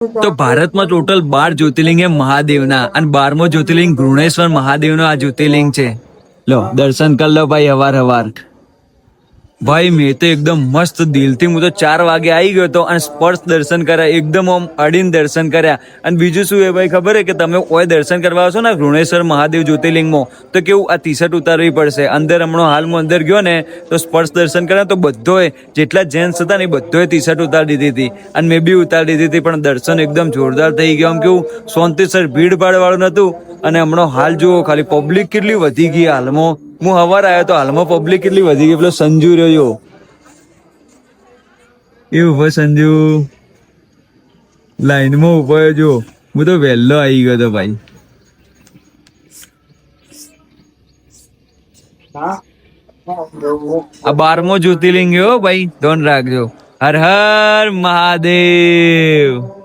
તો ભારતમાં ટોટલ 12 જ્યોતિર્લિંગ એ મહાદેવના અને 12મો જ્યોતિર્લિંગ ઘૃણેશ્વર મહાદેવનો આ જ્યોતિર્લિંગ છે. લો દર્શન કરી લો ભાઈ હવાર હવાર. ભાઈ મેં તો એકદમ મસ્ત દિલથી હું તો 4 વાગે આવી ગયો હતો અને સ્પર્શ દર્શન કર્યા, એકદમ આમ અડીને દર્શન કર્યા. અને બીજું શું એ ભાઈ ખબર છે કે તમે ઓય દર્શન કરવા આવશો ને ઘૃણેશ્વર મહાદેવ જ્યોતિર્લિંગમાં તો કેવું આ ટી-શર્ટ ઉતારવી પડશે. અંદર હમણાં હાલ હું અંદર ગયો ને તો સ્પર્શ દર્શન કર્યા તો બધોય જેટલા જેન્ટ્સ હતા ને બધોય ટી-શર્ટ ઉતારી દીધી હતી અને મેં બી ઉતારી દીધી હતી. પણ દર્શન એકદમ જોરદાર થઈ ગયો. આમ કેવું શાંતિસર ભીડ ભાડ વાળું નતું. અને હમણાં હાલ જુઓ ખાલી પબ્લિક કેટલી વધી ગઈ હાલમાં. હું હવાર આવ્યો તો હાલમાં પબ્લિક કેટલી વધી ગઈ. પેલો સંજુ રહ્યો એ ઉભો, સંજુ લાઈનમાં ઉભો જો. હું તો વહેલો આવી ગયો તો ભાઈ. આ 12મો જ્યોતિર્લિંગ હો ભાઈ, ધ્યાન રાખજો. હર હર મહાદેવ.